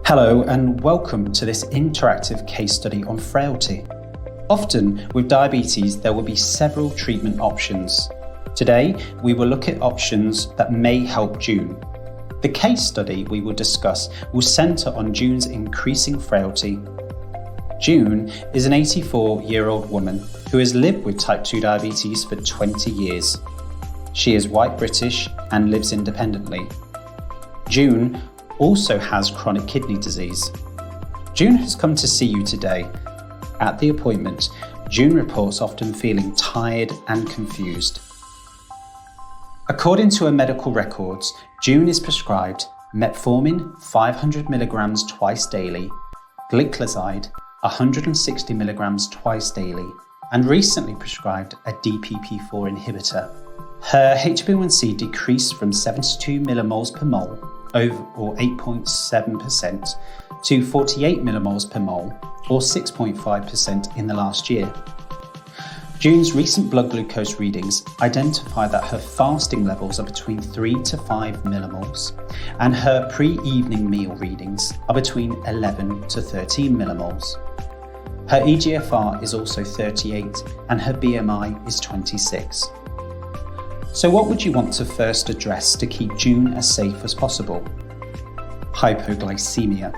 Hello and welcome to this interactive case study on frailty. Often with diabetes there will be several treatment options. Today we will look at options that may help June. The case study we will discuss will centre on June's increasing frailty. June is an 84-year-old woman who has lived with type 2 diabetes for 20 years. She is white British and lives independently. June also has chronic kidney disease. June has come to see you today. At the appointment, June reports often feeling tired and confused. According to her medical records, June is prescribed metformin 500 mg twice daily, gliclazide 160 mg twice daily, and recently prescribed a DPP-4 inhibitor. Her HbA1c decreased from 72 millimoles per mole, or 8.7%, to 48 millimoles per mole, or 6.5% in the last year. June's recent blood glucose readings identify that her fasting levels are between 3 to 5 millimoles, and her pre-evening meal readings are between 11 to 13 millimoles. Her eGFR is also 38, and her BMI is 26. So what would you want to first address to keep June as safe as possible? Hypoglycemia.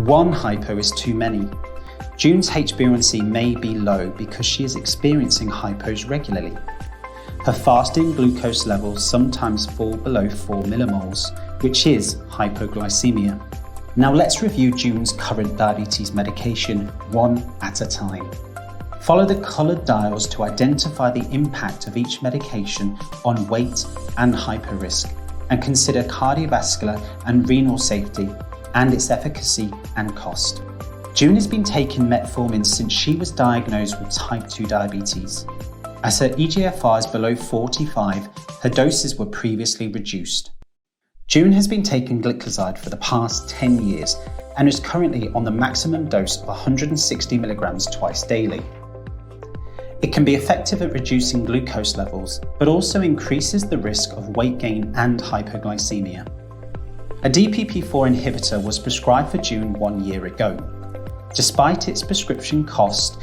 One hypo is too many. June's HbA1c may be low because she is experiencing hypos regularly. Her fasting glucose levels sometimes fall below 4 millimoles, which is hypoglycemia. Now let's review June's current diabetes medication one at a time. Follow the coloured dials to identify the impact of each medication on weight and hypo risk, and consider cardiovascular and renal safety and its efficacy and cost. June has been taking metformin since she was diagnosed with type 2 diabetes. As her eGFR is below 45, her doses were previously reduced. June has been taking gliclazide for the past 10 years and is currently on the maximum dose of 160 mg twice daily. It can be effective at reducing glucose levels, but also increases the risk of weight gain and hypoglycemia. A DPP-4 inhibitor was prescribed for June 1 year ago. Despite its prescription cost,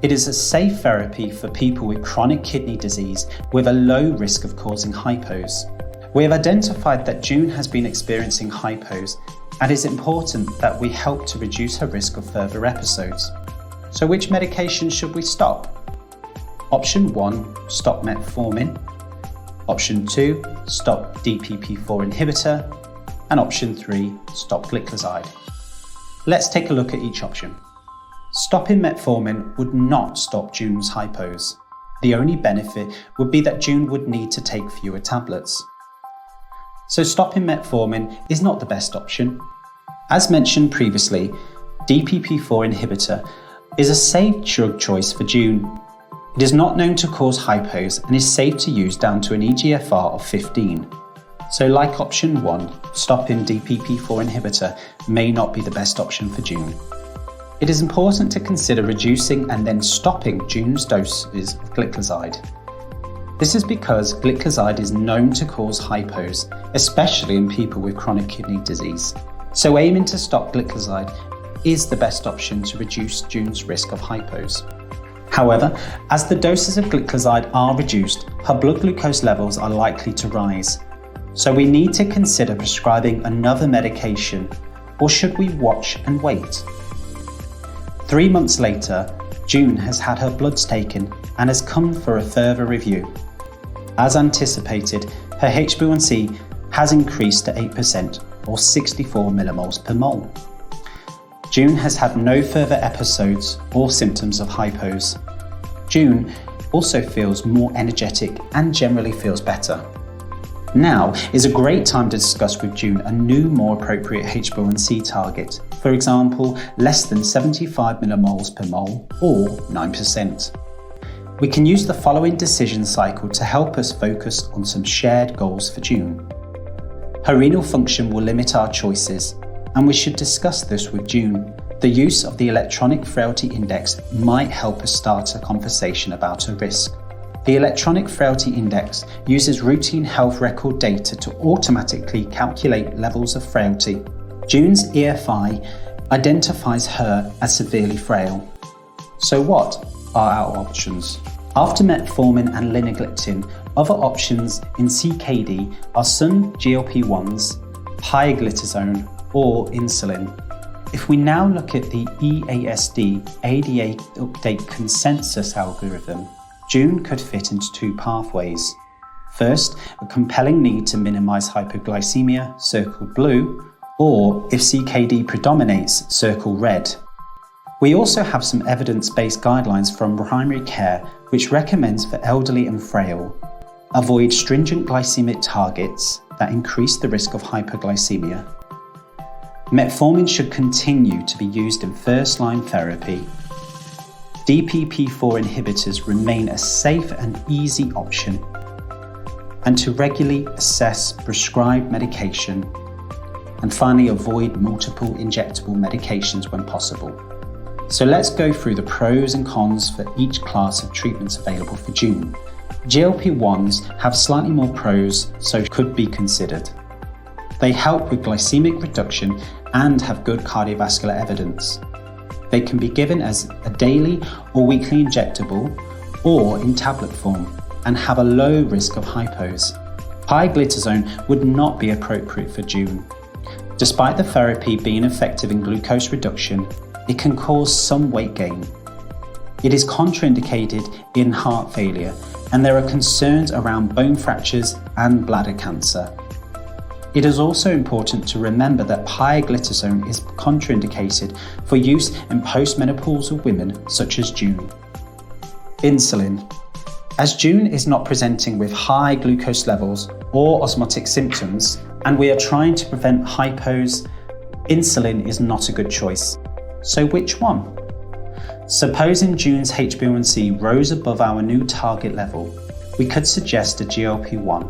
it is a safe therapy for people with chronic kidney disease with a low risk of causing hypos. We have identified that June has been experiencing hypos, and it is important that we help to reduce her risk of further episodes. So which medication should we stop? Option 1, stop metformin. Option 2, stop DPP-4 inhibitor. And option 3, stop gliclazide. Let's take a look at each option. Stopping metformin would not stop June's hypos. The only benefit would be that June would need to take fewer tablets. So stopping metformin is not the best option. As mentioned previously, DPP-4 inhibitor is a safe drug choice for June. It is not known to cause hypos and is safe to use down to an eGFR of 15. So like option 1, stopping DPP-4 inhibitor may not be the best option for June. It is important to consider reducing and then stopping June's doses of gliclazide. This is because gliclazide is known to cause hypos, especially in people with chronic kidney disease. So aiming to stop gliclazide is the best option to reduce June's risk of hypos. However, as the doses of gliclazide are reduced, her blood glucose levels are likely to rise. So we need to consider prescribing another medication, or should we watch and wait? 3 months later, June has had her bloods taken and has come for a further review. As anticipated, her HbA1c has increased to 8%, or 64 millimoles per mole. June has had no further episodes or symptoms of hypos. June also feels more energetic and generally feels better. Now is a great time to discuss with June a new, more appropriate HbA1c target, for example, less than 75 millimoles per mole or 9%. We can use the following decision cycle to help us focus on some shared goals for June. Her renal function will limit our choices, and we should discuss this with June. The use of the electronic frailty index might help us start a conversation about her risk. The electronic frailty index uses routine health record data to automatically calculate levels of frailty. June's EFI identifies her as severely frail. So what are our options? After metformin and linagliptin, other options in CKD are some GLP-1s, pioglitazone, or insulin. If we now look at the EASD ADA update consensus algorithm, June could fit into two pathways. First, a compelling need to minimize hypoglycemia, circled blue, or if CKD predominates, circle red. We also have some evidence-based guidelines from primary care which recommends for elderly and frail, avoid stringent glycemic targets that increase the risk of hypoglycemia. Metformin should continue to be used in first-line therapy. DPP-4 inhibitors remain a safe and easy option. And to regularly assess prescribed medication. And finally, avoid multiple injectable medications when possible. So let's go through the pros and cons for each class of treatments available for June. GLP-1s have slightly more pros, so could be considered. They help with glycemic reduction and have good cardiovascular evidence. They can be given as a daily or weekly injectable or in tablet form and have a low risk of hypos. Pioglitazone would not be appropriate for June. Despite the therapy being effective in glucose reduction, it can cause some weight gain. It is contraindicated in heart failure, and there are concerns around bone fractures and bladder cancer. It is also important to remember that pioglitazone is contraindicated for use in postmenopausal women such as June. Insulin. As June is not presenting with high glucose levels or osmotic symptoms, and we are trying to prevent hypos, insulin is not a good choice. So which one? Supposing June's HbA1c rose above our new target level, we could suggest a GLP-1,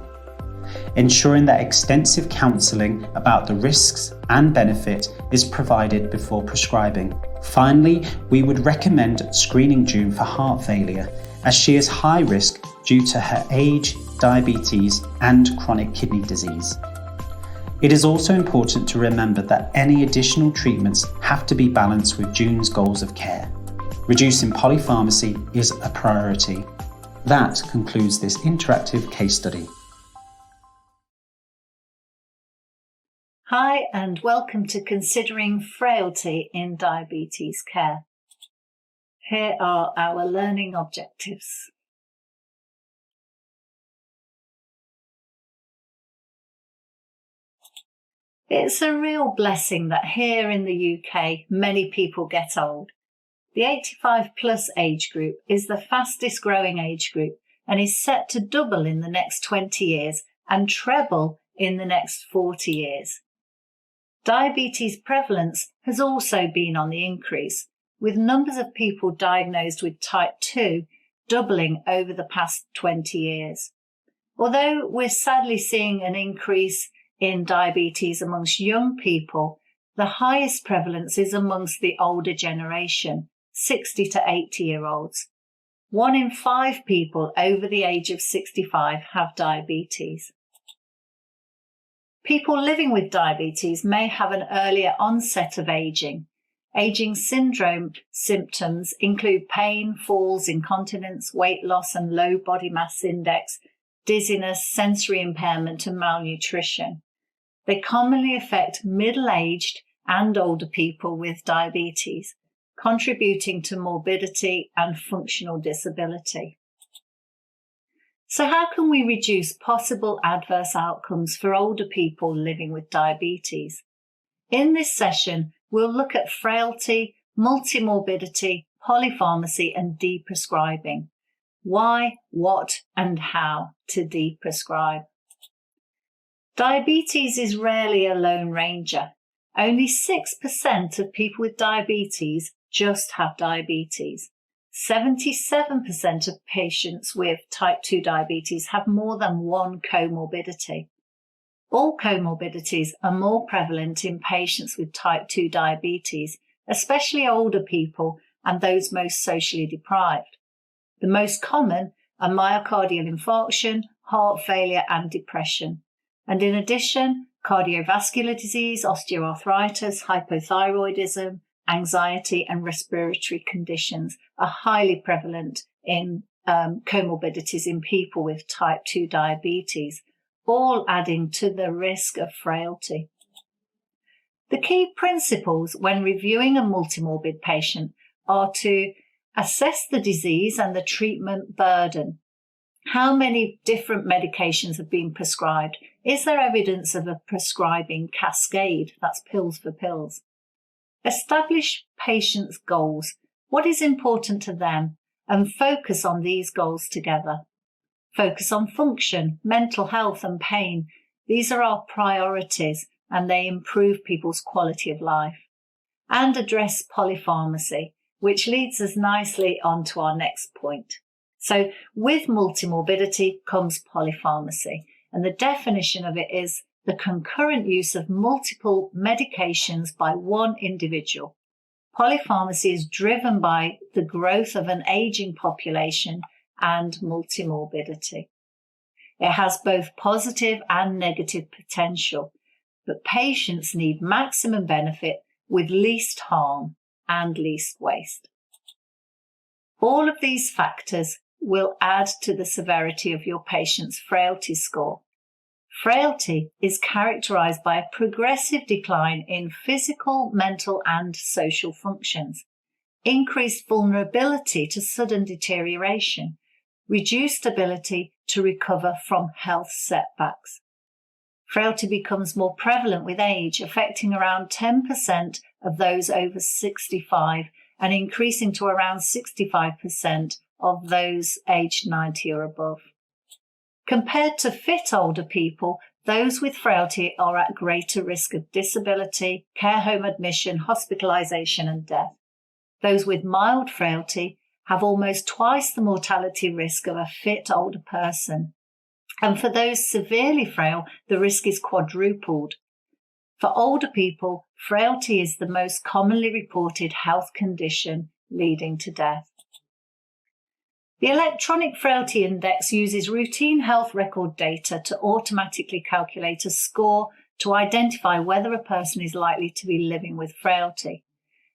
ensuring that extensive counselling about the risks and benefit is provided before prescribing. Finally, we would recommend screening June for heart failure, as she is high risk due to her age, diabetes, and chronic kidney disease. It is also important to remember that any additional treatments have to be balanced with June's goals of care. Reducing polypharmacy is a priority. That concludes this interactive case study. Hi, and welcome to Considering Frailty in Diabetes Care. Here are our learning objectives. It's a real blessing that here in the UK, many people get old. The 85 plus age group is the fastest growing age group and is set to double in the next 20 years and treble in the next 40 years. Diabetes prevalence has also been on the increase, with numbers of people diagnosed with type 2 doubling over the past 20 years. Although we're sadly seeing an increase in diabetes amongst young people, the highest prevalence is amongst the older generation, 60 to 80-year-olds. 1 in 5 people over the age of 65 have diabetes. People living with diabetes may have an earlier onset of aging. Aging syndrome symptoms include pain, falls, incontinence, weight loss and low body mass index, dizziness, sensory impairment and malnutrition. They commonly affect middle-aged and older people with diabetes, contributing to morbidity and functional disability. So how can we reduce possible adverse outcomes for older people living with diabetes? In this session, we'll look at frailty, multimorbidity, polypharmacy and deprescribing. Why, what and how to deprescribe. Diabetes is rarely a lone ranger. Only 6% of people with diabetes just have diabetes. 77% of patients with type 2 diabetes have more than one comorbidity. All comorbidities are more prevalent in patients with type 2 diabetes, especially older people and those most socially deprived. The most common are myocardial infarction, heart failure and depression. And in addition, Cardiovascular disease, osteoarthritis, hypothyroidism, anxiety and respiratory conditions are highly prevalent in comorbidities in people with type 2 diabetes, all adding to the risk of frailty. The key principles when reviewing a multimorbid patient are to assess the disease and the treatment burden. How many different medications have been prescribed? Is there evidence of a prescribing cascade? That's pills for pills. Establish patients' goals. What is important to them? And focus on these goals together. Focus on function, mental health and pain. These are our priorities and they improve people's quality of life. And address polypharmacy, which leads us nicely on to our next point. So with multimorbidity comes polypharmacy, and the definition of it is the concurrent use of multiple medications by one individual. Polypharmacy is driven by the growth of an aging population and multimorbidity. It has both positive and negative potential, but patients need maximum benefit with least harm and least waste. All of these factors will add to the severity of your patient's frailty score. Frailty is characterized by a progressive decline in physical, mental, and social functions, increased vulnerability to sudden deterioration, reduced ability to recover from health setbacks. Frailty becomes more prevalent with age, affecting around 10% of those over 65 and increasing to around 65% of those aged 90 or above. Compared to fit older people, those with frailty are at greater risk of disability, care home admission, hospitalisation and death. Those with mild frailty have almost twice the mortality risk of a fit older person. And for those severely frail, the risk is quadrupled. For older people, frailty is the most commonly reported health condition leading to death. The Electronic Frailty Index uses routine health record data to automatically calculate a score to identify whether a person is likely to be living with frailty.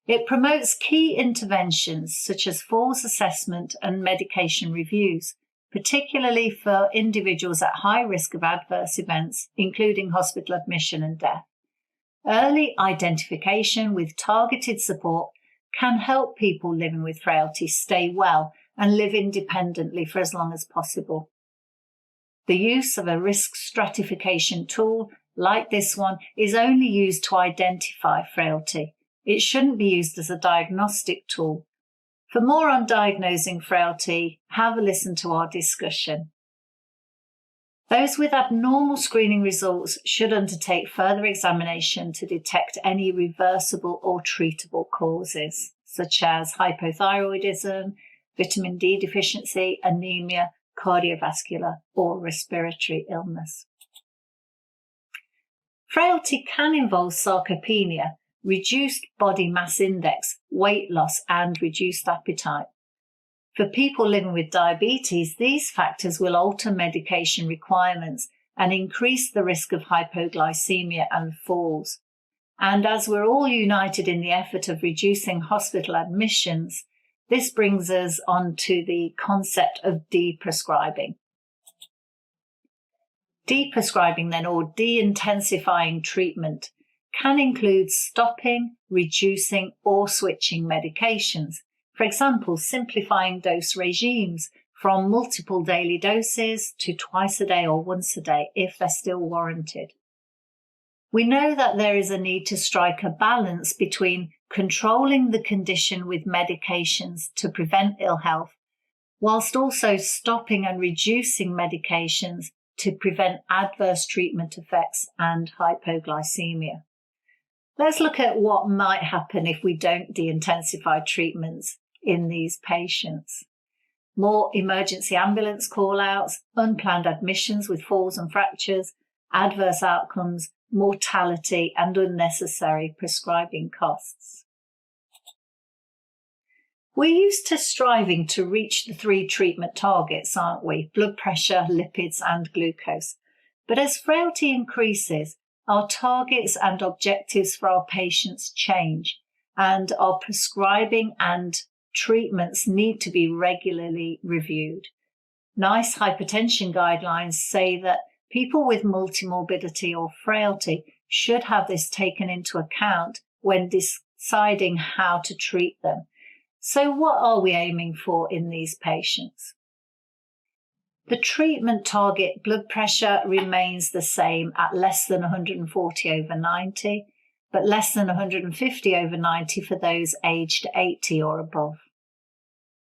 It promotes key interventions such as falls assessment and medication reviews, particularly for individuals at high risk of adverse events, including hospital admission and death. Early identification with targeted support can help people living with frailty stay well and live independently for as long as possible. The use of a risk stratification tool like this one is only used to identify frailty. It shouldn't be used as a diagnostic tool. For more on diagnosing frailty, have a listen to our discussion. Those with abnormal screening results should undertake further examination to detect any reversible or treatable causes, such as hypothyroidism, vitamin D deficiency, anemia, cardiovascular or respiratory illness. Frailty can involve sarcopenia, reduced body mass index, weight loss and reduced appetite. For people living with diabetes, these factors will alter medication requirements and increase the risk of hypoglycemia and falls. And as we're all united in the effort of reducing hospital admissions, this brings us on to the concept of deprescribing. Deprescribing then, or de-intensifying treatment, can include stopping, reducing or switching medications. For example, simplifying dose regimes from multiple daily doses to twice a day or once a day if they're still warranted. We know that there is a need to strike a balance between controlling the condition with medications to prevent ill health, whilst also stopping and reducing medications to prevent adverse treatment effects and hypoglycemia. Let's look at what might happen if we don't de-intensify treatments in these patients. More emergency ambulance call-outs, unplanned admissions with falls and fractures, adverse outcomes, mortality and unnecessary prescribing costs. We're used to striving to reach the 3 treatment targets, aren't we? Blood pressure, lipids and glucose. But as frailty increases, our targets and objectives for our patients change, and our prescribing and treatments need to be regularly reviewed. NICE Hypertension Guidelines say that people with multimorbidity or frailty should have this taken into account when deciding how to treat them. So what are we aiming for in these patients? The treatment target blood pressure remains the same at less than 140/90, but less than 150/90 for those aged 80 or above.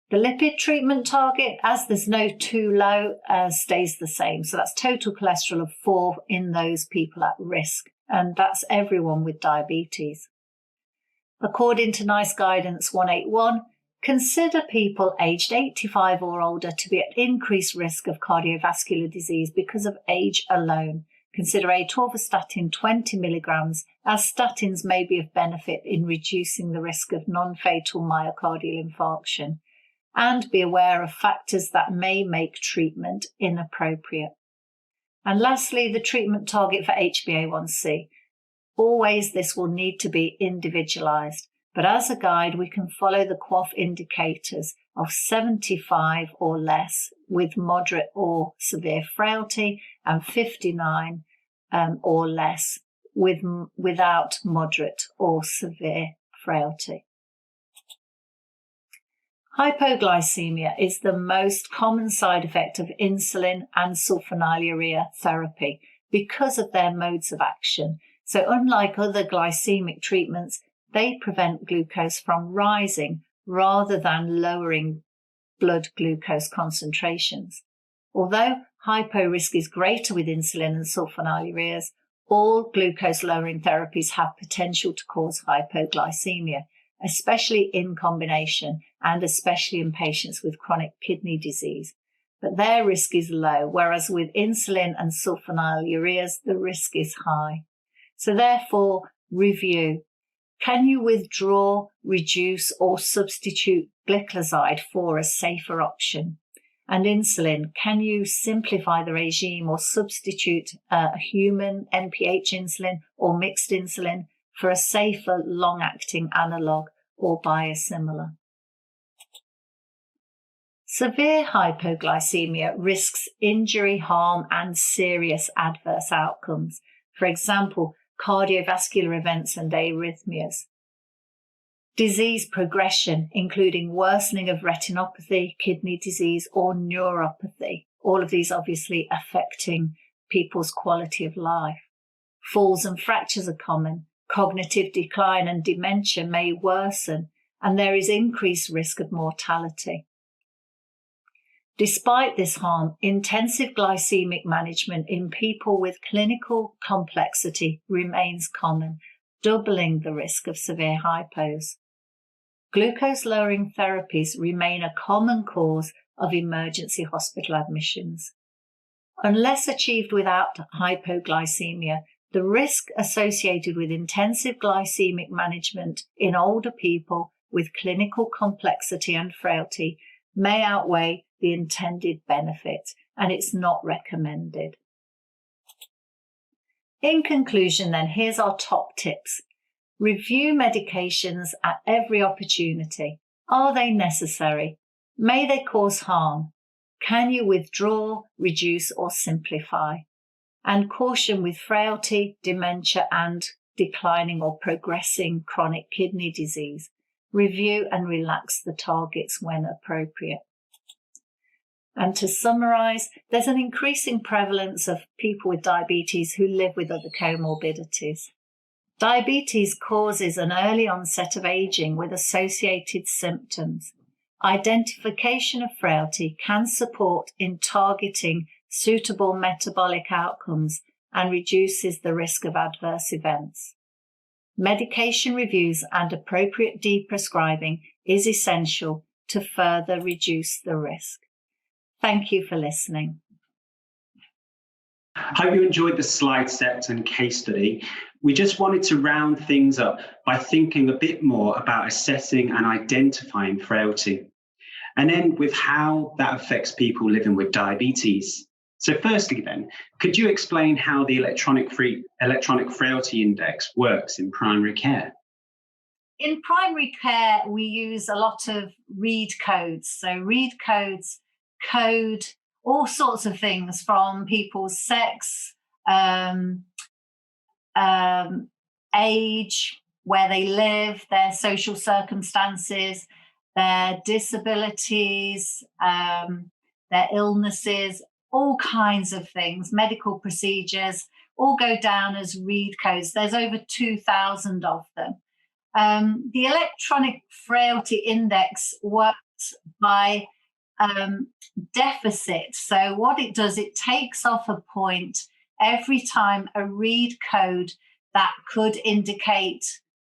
The lipid treatment target, as there's no too low, stays the same. So that's total cholesterol of 4 in those people at risk, and that's everyone with diabetes. According to NICE Guidance 181, consider people aged 85 or older to be at increased risk of cardiovascular disease because of age alone. Consider atorvastatin 20 milligrams, as statins may be of benefit in reducing the risk of non-fatal myocardial infarction, and be aware of factors that may make treatment inappropriate. And lastly, the treatment target for HbA1c. Always this will need to be individualised, but as a guide we can follow the QOF indicators of 75 or less with moderate or severe frailty, and 59 or less without moderate or severe frailty. Hypoglycemia is the most common side effect of insulin and sulfonylurea therapy because of their modes of action. So unlike other glycemic treatments, they prevent glucose from rising rather than lowering blood glucose concentrations. Although hypo risk is greater with insulin and sulfonylureas, all glucose-lowering therapies have potential to cause hypoglycemia, especially in combination and especially in patients with chronic kidney disease. But their risk is low, whereas with insulin and sulfonylureas, the risk is high. So therefore, review. Can you withdraw, reduce, or substitute gliclazide for a safer option? And insulin, can you simplify the regime or substitute a human NPH insulin or mixed insulin for a safer long-acting analogue or biosimilar? Severe hypoglycemia risks injury, harm, and serious adverse outcomes. For example, cardiovascular events and arrhythmias. Disease progression, including worsening of retinopathy, kidney disease, or neuropathy. All of these obviously affecting people's quality of life. Falls and fractures are common. Cognitive decline and dementia may worsen, and there is increased risk of mortality. Despite this harm, intensive glycemic management in people with clinical complexity remains common, doubling the risk of severe hypos. Glucose-lowering therapies remain a common cause of emergency hospital admissions. Unless achieved without hypoglycemia, the risk associated with intensive glycemic management in older people with clinical complexity and frailty may outweigh the intended benefit, and it's not recommended. In conclusion, then, here's our top tips. Review medications at every opportunity. Are they necessary? May they cause harm? Can you withdraw, reduce, or simplify? And caution with frailty, dementia, and declining or progressing chronic kidney disease. Review and relax the targets when appropriate. And to summarise, there's an increasing prevalence of people with diabetes who live with other comorbidities. Diabetes causes an early onset of ageing with associated symptoms. Identification of frailty can support in targeting suitable metabolic outcomes and reduces the risk of adverse events. Medication reviews and appropriate deprescribing is essential to further reduce the risk. Thank you for listening. Hope you enjoyed the slide set and case study. We just wanted to round things up by thinking a bit more about assessing and identifying frailty, and then with how that affects people living with diabetes. So firstly then, could you explain how the electronic frailty index works in primary care? In primary care, we use a lot of read codes. So read codes code all sorts of things from people's sex, um, age, where they live, their social circumstances, their disabilities, their illnesses, all kinds of things, medical procedures, all go down as read codes. There's over 2,000 of them. The electronic frailty index works by deficit. So what it does, it takes off a point every time a read code that could indicate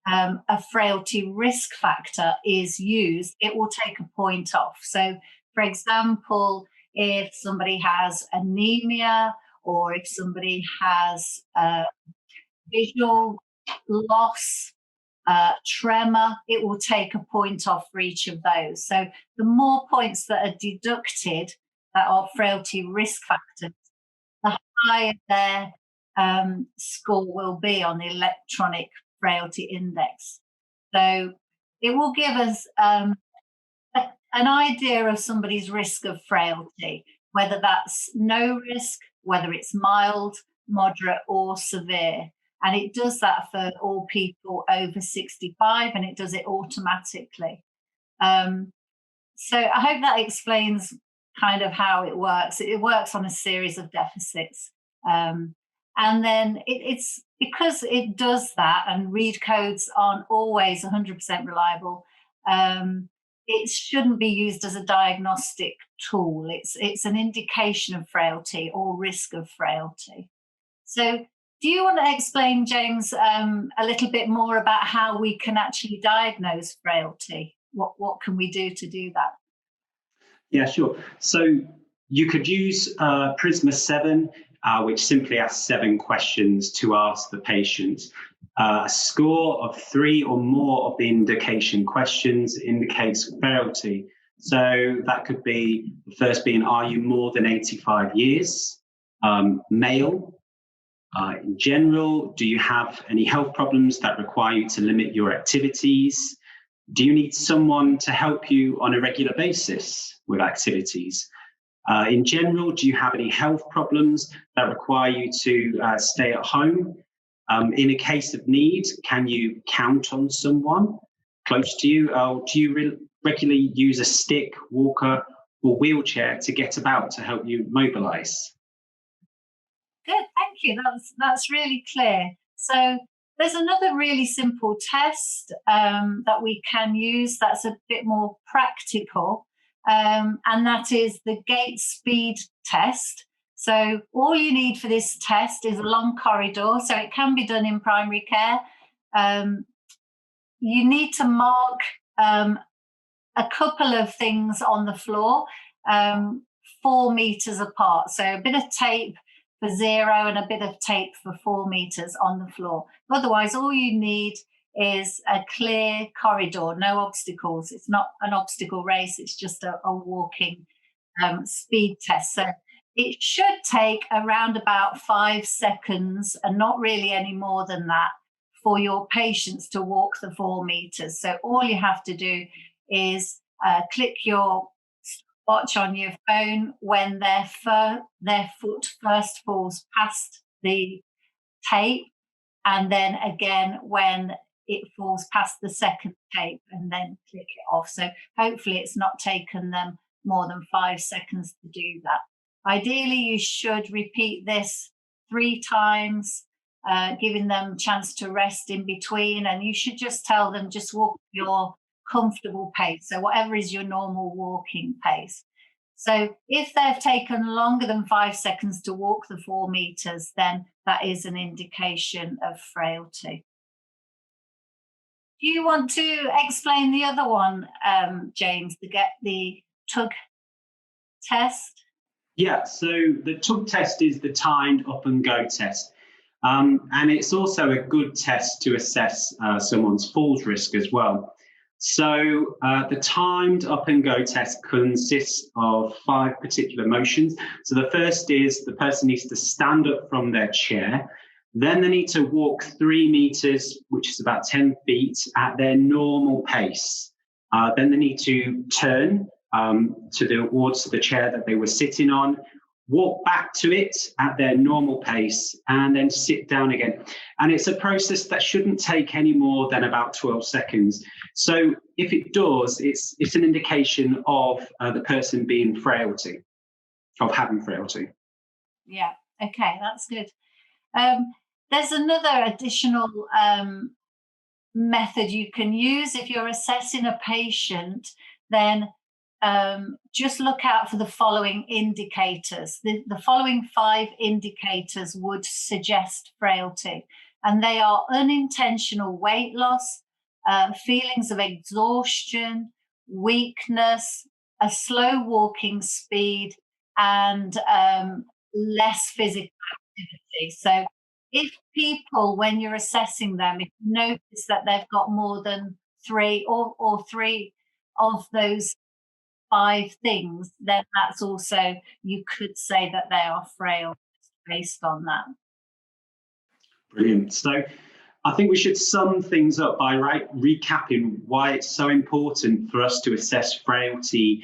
a frailty risk factor is used, it will take a point off. So, for example, if somebody has anemia or if somebody has visual loss, tremor, it will take a point off for each of those. So the more points that are deducted that are frailty risk factors, the higher their score will be on the electronic frailty index. So it will give us an idea of somebody's risk of frailty, whether that's no risk, whether it's mild, moderate, or severe. And it does that for all people over 65, and it does it automatically. So I hope that explains kind of how it works. It works on a series of deficits. And then it's because it does that, and read codes aren't always 100% reliable, it shouldn't be used as a diagnostic tool. It's an indication of frailty or risk of frailty. So do you want to explain, James, a little bit more about how we can actually diagnose frailty? What can we do to do that? Yeah, sure. So you could use Prisma 7, which simply asks 7 questions to ask the patient. A score of 3 or more of the indication questions indicates frailty. So that could be the first being, are you more than 85 years? Male? In general, do you have any health problems that require you to limit your activities? Do you need someone to help you on a regular basis with activities? In general, do you have any health problems that require you to stay at home? In a case of need, can you count on someone close to you? Do you regularly use a stick, walker, or wheelchair to get about to help you mobilize? Good, thank you. That's really clear. So there's another really simple test that we can use that's a bit more practical, and that is the gait speed test. So all you need for this test is a long corridor, so it can be done in primary care. You need to mark a couple of things on the floor, 4 meters apart. So a bit of tape for 0 and a bit of tape for 4 meters on the floor. Otherwise, all you need is a clear corridor, no obstacles. It's not an obstacle race, it's just a walking speed test. So it should take around about 5 seconds, and not really any more than that, for your patients to walk the 4 meters. So all you have to do is click your watch on your phone when their foot first falls past the tape, and then again when it falls past the second tape, and then click it off. So hopefully it's not taken them more than 5 seconds to do that. Ideally, you should repeat this 3 times, giving them a chance to rest in between, and you should just tell them just walk your comfortable pace, so whatever is your normal walking pace. So if they've taken longer than 5 seconds to walk the 4 meters, then that is an indication of frailty. Do you want to explain the other one, James, to get the Tug test? Yeah, so the Tug test is the timed up and go test. And it's also a good test to assess someone's falls risk as well. So the timed up and go test consists of 5 particular motions. So the first is the person needs to stand up from their chair. Then they need to walk 3 meters, which is about 10 feet, at their normal pace. Then they need to turn towards the chair that they were sitting on, walk back to it at their normal pace, and then sit down again. And it's a process that shouldn't take any more than about 12 seconds. So if it does, it's an indication of the person being frailty, of having frailty. Yeah, okay, that's good. There's another additional method you can use if you're assessing a patient. Then just look out for the following indicators. The following 5 indicators would suggest frailty, and they are unintentional weight loss, feelings of exhaustion, weakness, a slow walking speed, and less physical activity. So if people, when you're assessing them, if you notice that they've got more than 3 or 3 of those 5 things, then that's also, you could say that they are frail based on that. Brilliant. So I think we should sum things up by recapping why it's so important for us to assess frailty,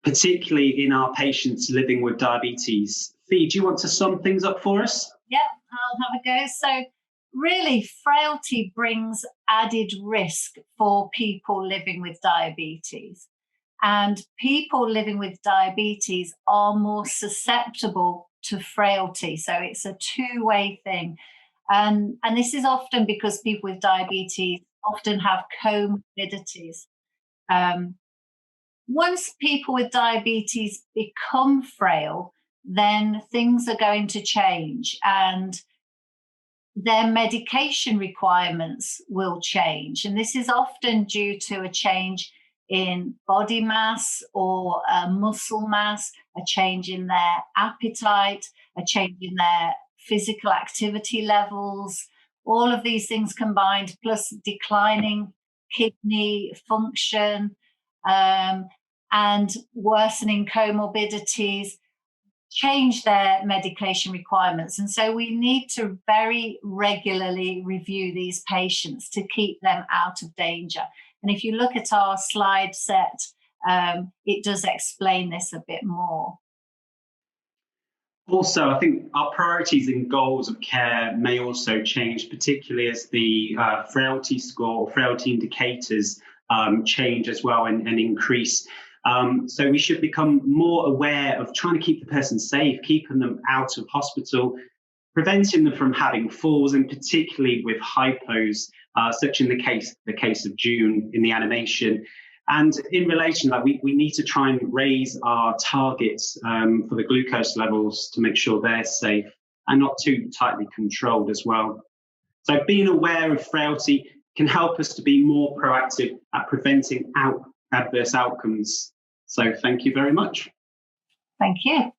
particularly in our patients living with diabetes. Fee, do you want to sum things up for us? Yeah, I'll have a go. So really, frailty brings added risk for people living with diabetes. And people living with diabetes are more susceptible to frailty. So it's a two-way thing. And this is often because people with diabetes often have comorbidities. Once people with diabetes become frail, then things are going to change and their medication requirements will change. And this is often due to a change in body mass or muscle mass, a change in their appetite, a change in their physical activity levels, all of these things combined, plus declining kidney function and worsening comorbidities, change their medication requirements. And so we need to very regularly review these patients to keep them out of danger. And if you look at our slide set, it does explain this a bit more. Also, I think our priorities and goals of care may also change, particularly as the frailty score or frailty indicators change as well and increase. So we should become more aware of trying to keep the person safe, keeping them out of hospital, preventing them from having falls, and particularly with hypos, such in the case of June in the animation. And in relation to that, we need to try and raise our targets for the glucose levels to make sure they're safe and not too tightly controlled as well. So being aware of frailty can help us to be more proactive at preventing adverse outcomes. So thank you very much. Thank you.